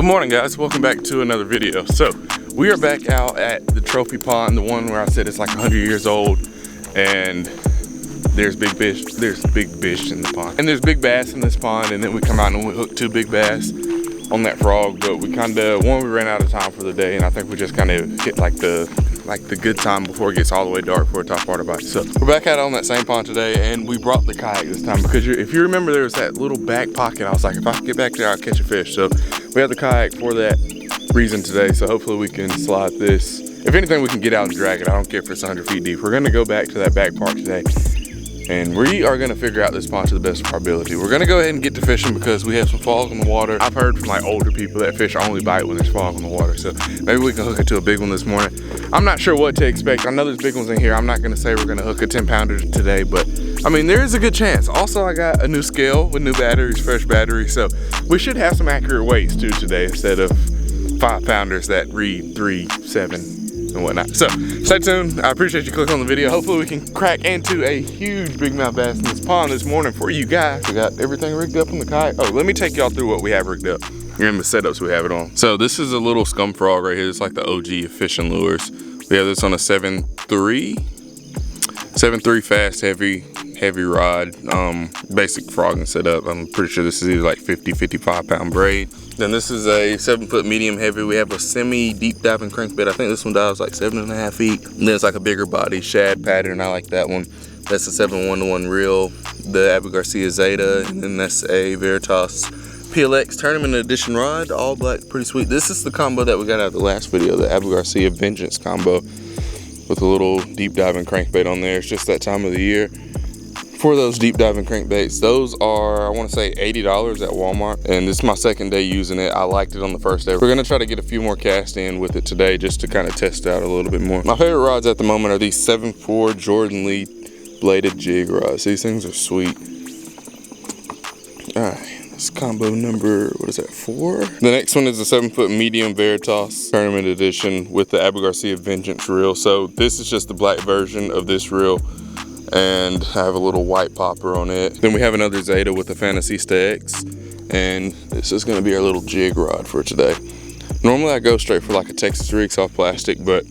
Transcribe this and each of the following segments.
morning, guys. Welcome back to another video. So we are back out at the trophy pond, the one where I said it's like 100 years old, and there's big fish in the pond, and there's big bass in this pond. And then we come out and we hook 2 big bass on that frog. But we we ran out of time for the day, and I think we just kind of hit like the good time before it gets all the way dark for a topwater bite. So we're back out on that same pond today, and we brought the kayak this time because if you remember, there was that little back pocket. I was like, if I can get back there, I'll catch a fish. So we have the kayak for that reason today. So hopefully we can slide this. If anything, we can get out and drag it. I don't care if it's 100 feet deep. We're gonna go back to that back park today, and we are gonna figure out this pond to the best of our ability. We're gonna go ahead and get to fishing because we have some fog in the water. I've heard from like older people that fish only bite when there's fog in the water. So maybe we can hook into a big one this morning. I'm not sure what to expect. I know there's big ones in here. I'm not gonna say we're gonna hook a 10-pounder today, but I mean, there is a good chance. Also, I got a new scale with new batteries, fresh batteries. So we should have some accurate weights too today instead of 5-pounders that read 3, 7, and whatnot. So stay tuned. I appreciate you clicking on the video. Hopefully we can crack into a huge bigmouth bass in this pond this morning for you guys. We got everything rigged up on the kayak. Oh, let me take y'all through what we have rigged up and the setups we have it on. So this is a little scum frog right here. It's like the OG of fishing lures. We have this on a 7.3 fast heavy rod, basic frogging setup. I'm pretty sure this is either like 50-55 pound braid. Then this is a 7-foot medium heavy. We have a semi deep diving crankbait. I think this one dives like 7.5 feet. And then it's like a bigger body shad pattern. I like that one. That's a 7-1-1 reel. The Abu Garcia Zeta, and then that's a Veritas PLX Tournament Edition rod, all black, pretty sweet. This is the combo that we got out of the last video, the Abu Garcia Vengeance combo with a little deep diving crankbait on there. It's just that time of the year for those deep diving crankbaits. Those are, I want to say, $80 at Walmart, and this is my second day using it. I liked it on the first day. We're gonna try to get a few more casts in with it today just to kind of test it out a little bit more. My favorite rods at the moment are these 7.4 Jordan Lee bladed jig rods. These things are sweet. All right. This combo number, what is that, 4? The next one is a 7-foot medium Veritas Tournament Edition with the Abu Garcia Vengeance reel. So this is just the black version of this reel, and I have a little white popper on it. Then we have another Zeta with the Fantasista X, and this is gonna be our little jig rod for today. Normally I go straight for like a Texas rig soft plastic, but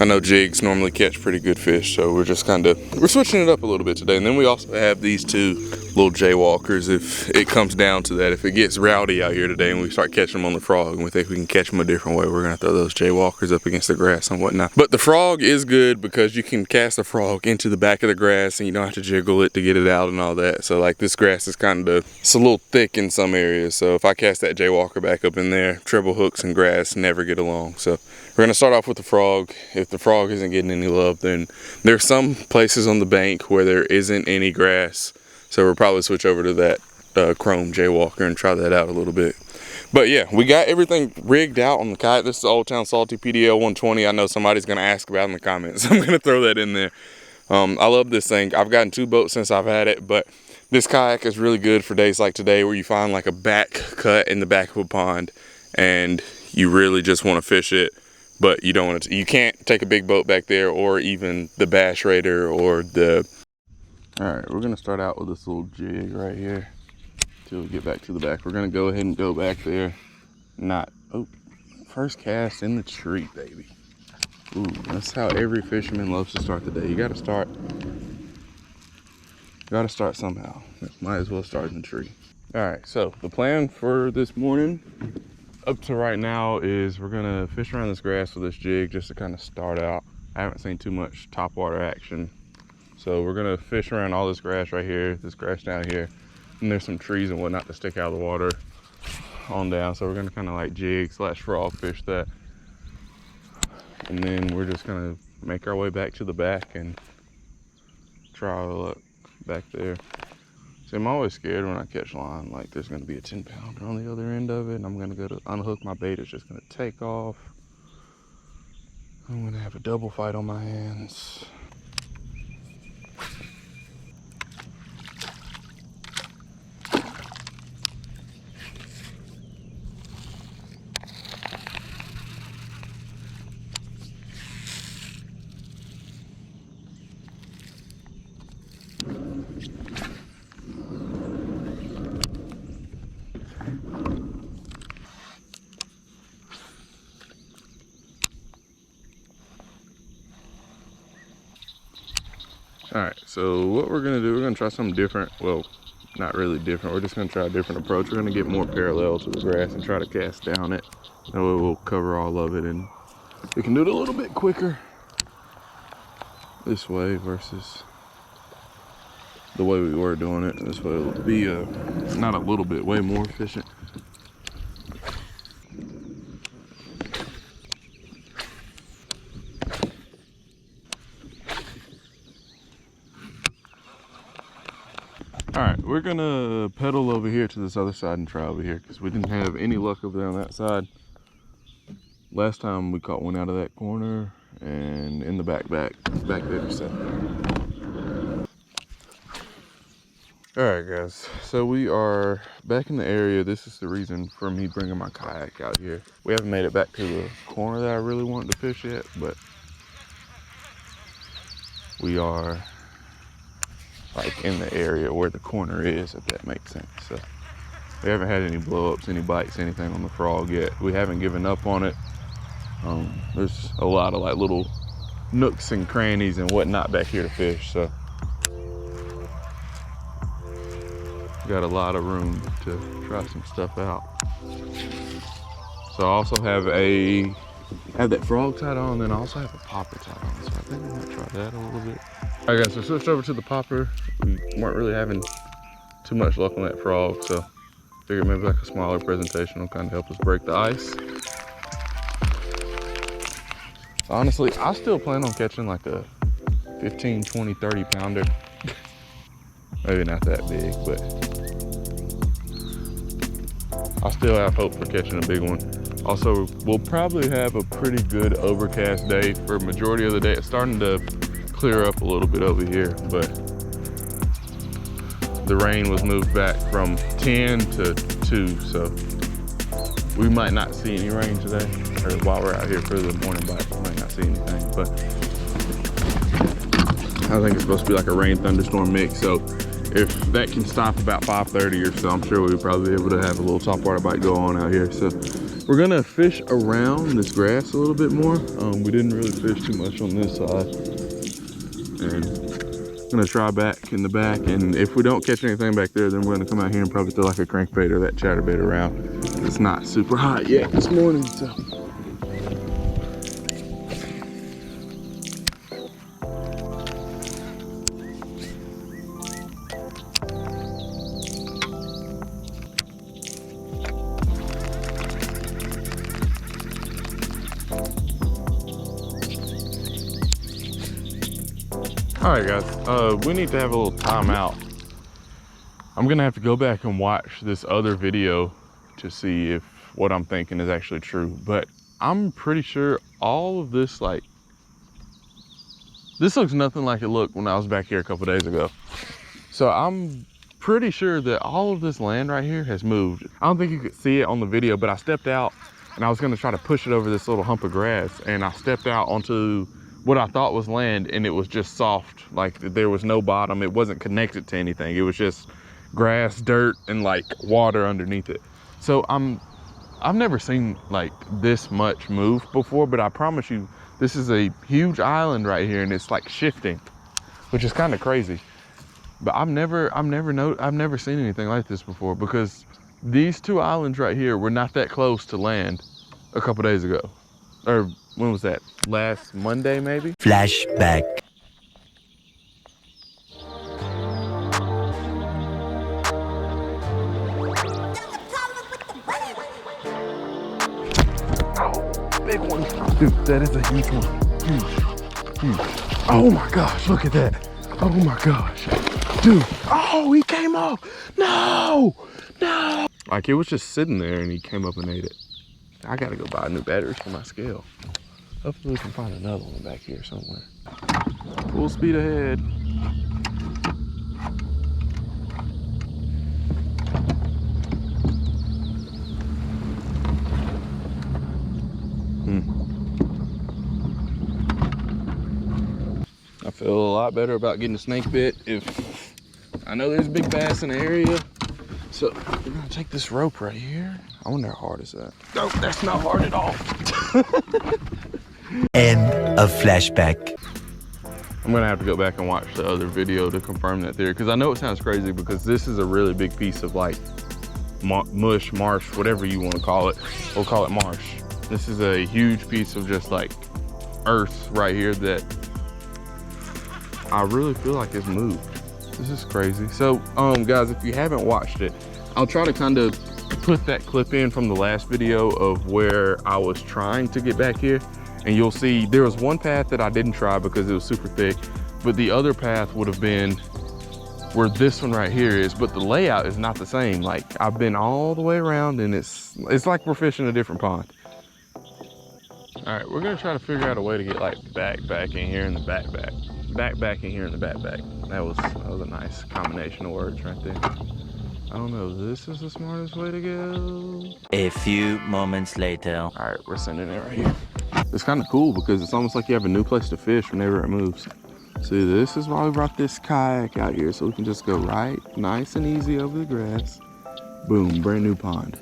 I know jigs normally catch pretty good fish, so we're switching it up a little bit today. And then we also have these 2 little jaywalkers if it comes down to that. If it gets rowdy out here today and we start catching them on the frog and we think we can catch them a different way, we're gonna throw those jaywalkers up against the grass and whatnot. But the frog is good because you can cast the frog into the back of the grass and you don't have to jiggle it to get it out and all that. So like this grass is it's a little thick in some areas. So if I cast that jaywalker back up in there, treble hooks and grass never get along. So we're gonna start off with the frog. If the frog isn't getting any love, then there's some places on the bank where there isn't any grass. So we'll probably switch over to that chrome jaywalker and try that out a little bit. But yeah, we got everything rigged out on the kayak. This is Old Town Salty PDL 120. I know somebody's gonna ask about it in the comments. I'm gonna throw that in there. I love this thing. I've gotten 2 boats since I've had it, but this kayak is really good for days like today where you find like a back cut in the back of a pond and you really just wanna fish it, but you don't want to. You can't take a big boat back there, or even the Bass Raider or the. All right, we're gonna start out with this little jig right here till we get back to the back. We're gonna go ahead and go back there. First cast in the tree, baby. Ooh, that's how every fisherman loves to start the day. You gotta start somehow. Might as well start in the tree. All right, so the plan for this morning up to right now is we're gonna fish around this grass with this jig just to kind of start out. I haven't seen too much topwater action, so we're gonna fish around all this grass right here, this grass down here, and there's some trees and whatnot to stick out of the water on down. So we're gonna kind of like jig / frog fish that, and then we're just gonna make our way back to the back and try our luck back there. See, I'm always scared when I catch line, like there's gonna be a 10-pounder on the other end of it, and I'm gonna go to unhook my bait, it's just gonna take off. I'm gonna have a double fight on my hands. All right, so what we're gonna do, we're gonna try something different. Well, not really different. We're just gonna try a different approach. We're gonna get more parallel to the grass and try to cast down it. That way we'll cover all of it and we can do it a little bit quicker this way versus the way we were doing it. This way it'll be not a little bit, way more efficient. All right, we're gonna pedal over here to this other side and try over here because we didn't have any luck over there on that side. Last time we caught one out of that corner and in the back there. So. All right, guys, so we are back in the area. This is the reason for me bringing my kayak out here. We haven't made it back to the corner that I really wanted to fish yet, but we are like in the area where the corner is, if that makes sense. So we haven't had any blow-ups, any bites, anything on the frog yet. We haven't given up on it. There's a lot of like little nooks and crannies and whatnot back here to fish, so got a lot of room to try some stuff out. So I also have that frog tied on, and then I also have a popper tied on, so I think I might try that a little bit. All right, guys, so switched over to the popper. We weren't really having too much luck on that frog, so figured maybe like a smaller presentation will kind of help us break the ice. Honestly, I still plan on catching like a 15, 20, 30 pounder. Maybe not that big, but I still have hope for catching a big one. Also, we'll probably have a pretty good overcast day for majority of the day. It's starting to clear up a little bit over here, but the rain was moved back from 10 to 2, so we might not see any rain today, or while we're out here for the morning bite, we might not see anything, but I think it's supposed to be like a rain thunderstorm mix, so if that can stop about 5:30 or so, I'm sure we'll probably be able to have a little topwater bite go on out here. So we're gonna fish around this grass a little bit more. We didn't really fish too much on this side, and I'm gonna try back in the back, and if we don't catch anything back there, then we're gonna come out here and probably throw like a crankbait or that chatterbait around. It's not super hot yet this morning, so. All right, guys, we need to have a little timeout. I'm gonna have to go back and watch this other video to see if what I'm thinking is actually true, but I'm pretty sure all of this, like, this looks nothing like it looked when I was back here a couple days ago. So I'm pretty sure that all of this land right here has moved. I don't think you could see it on the video, but I stepped out and I was gonna try to push it over this little hump of grass, and I stepped out onto what I thought was land, and it was just soft. Like, there was no bottom. It wasn't connected to anything. It was just grass, dirt, and like water underneath it. So I've never seen like this much move before, but I promise you, this is a huge island right here, and it's like shifting, which is kind of crazy. But I've never seen anything like this before, because these two islands right here were not that close to land a couple days ago. Or when was that? Last Monday, maybe? Flashback. Oh, big one. Dude, that is a huge one. Huge. Oh my gosh, look at that. Oh my gosh. Dude, oh, he came up. No. Like, it was just sitting there and he came up and ate it. I gotta go buy new batteries for my scale. Hopefully we can find another one back here somewhere. Full speed ahead. I feel a lot better about getting a snake bit if I know there's big bass in the area. So we're gonna take this rope right here. I wonder how hard is that? No, that's not hard at all. End of Flashback. I'm gonna have to go back and watch the other video to confirm that theory, because I know it sounds crazy because this is a really big piece of like mush, marsh, whatever you want to call it. We'll call it marsh. This is a huge piece of just like earth right here that I really feel like it's moved. This is crazy. So guys, if you haven't watched it, I'll try to kind of put that clip in from the last video of where I was trying to get back here, and you'll see there was one path that I didn't try because it was super thick, but the other path would have been where this one right here is, but the layout is not the same. Like, I've been all the way around, and it's like we're fishing a different pond. All right, we're gonna try to figure out a way to get like back in here in the back in here in the back. That was a nice combination of words right there. I don't know, this is the smartest way to go. A few moments later. All right, we're sending it right here. It's kind of cool because it's almost like you have a new place to fish whenever it moves. See, this is why we brought this kayak out here, so we can just go right, nice and easy over the grass. Boom, brand new pond.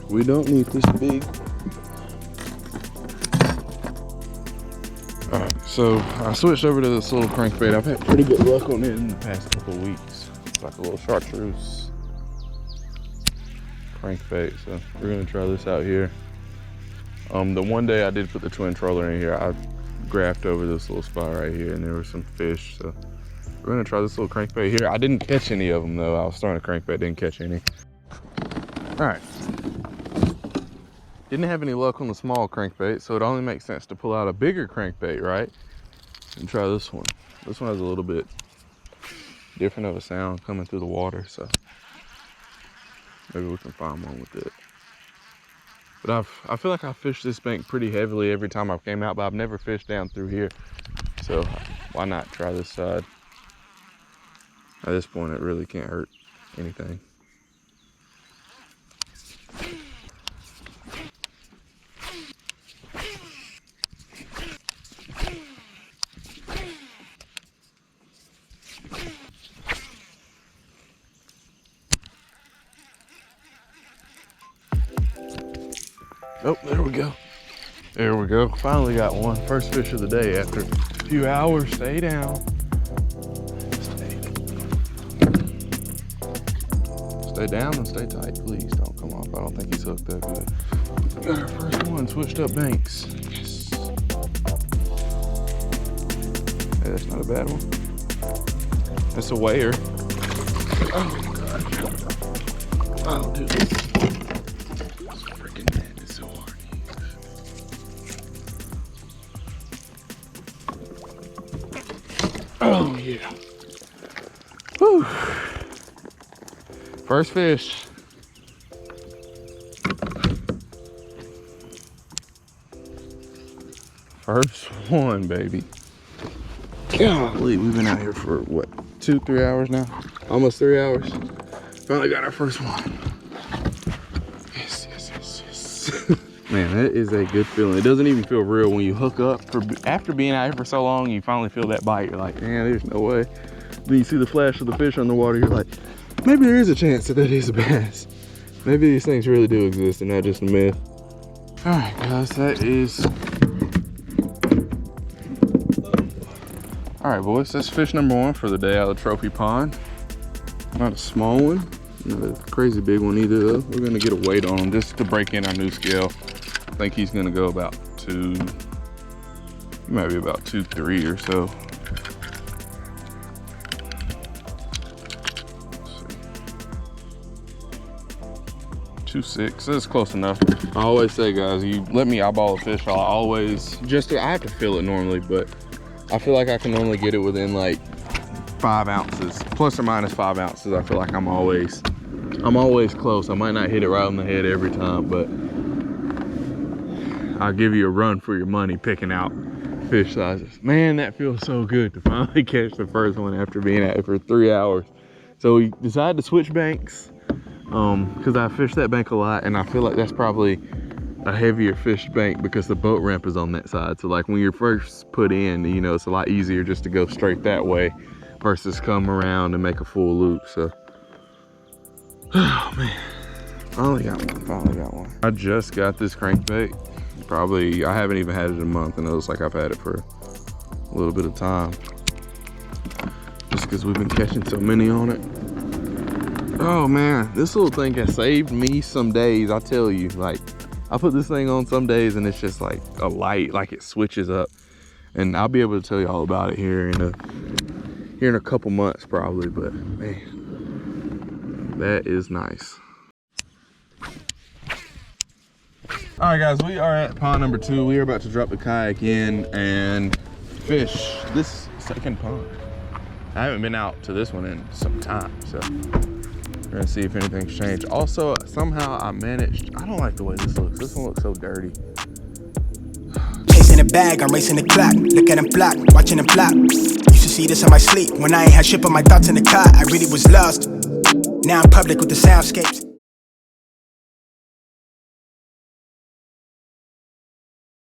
We don't need this big. All right, so I switched over to this little crankbait. I've had pretty good luck on it in the past couple of weeks. It's like a little chartreuse crankbait. So we're gonna try this out here. The one day I did put the twin troller in here, I graphed over this little spot right here, and there were some fish. So we're gonna try this little crankbait here. I didn't catch any of them though. I was throwing a crankbait, didn't catch any. All right. Didn't have any luck on the small crankbait, so it only makes sense to pull out a bigger crankbait, right? And try this one. This one has a little bit different of a sound coming through the water, so maybe we can find one with it. But I feel like I fish this bank pretty heavily every time I came out, but I've never fished down through here. So why not try this side? At this point, it really can't hurt anything. Oh, there we go. There we go. Finally got one. First fish of the day after a few hours. Stay down. Stay down and stay tight, please. Don't come off. I don't think he's hooked that good. Got our first one. Switched up banks. Yes. Hey, that's not a bad one. That's a weigher. Oh, God. Oh, dude. Oh yeah. Whew. First fish. First one, baby. Golly, we've been out here for what, 2-3 hours now? Almost 3 hours. Finally got our first one. Yes, yes, yes, yes. Man, that is a good feeling. It doesn't even feel real when you hook up. After being out here for so long, you finally feel that bite. You're like, man, there's no way. Then you see the flash of the fish on the water. You're like, maybe there is a chance that is a bass. Maybe these things really do exist and not just a myth. All right, guys, that is. All right, boys, that's fish number one for the day out of the trophy pond. Not a small one, not a crazy big one either though. We're gonna get a weight on him just to break in our new scale. I think he's gonna go about he might be about 2.3 or so. Let's see. 2.6, that's close enough. I always say, guys, you let me eyeball a fish, I have to feel it normally, but I feel like I can only get it within like 5 ounces, plus or minus 5 ounces. I feel like I'm always close. I might not hit it right on the head every time, but I'll give you a run for your money picking out fish sizes. Man, that feels so good to finally catch the first one after being at it for 3 hours. So we decided to switch banks because I fished that bank a lot, and I feel like that's probably a heavier fish bank because the boat ramp is on that side. So like when you're first put in, you know, it's a lot easier just to go straight that way versus come around and make a full loop. So, oh man, finally got one. I just got this crankbait. Probably, I haven't even had it in a month, and it looks like I've had it for a little bit of time. Just because we've been catching so many on it. Oh man, this little thing has saved me some days, I tell you. Like, I put this thing on some days and it's just like a light, like it switches up. And I'll be able to tell you all about it here in a couple months probably, but man, that is nice. All right guys, we are at pond number 2. We are about to drop the kayak in and fish this second pond. I haven't been out to this one in some time, so we're gonna see if anything's changed. Also, somehow I managed, I don't like the way this looks. This one looks so dirty. Chasing a bag, I'm racing the clock. Look at them flock, watching them flop. Used to see this in my sleep. When I ain't had shit but my thoughts in the car, I really was lost. Now I'm public with the soundscapes.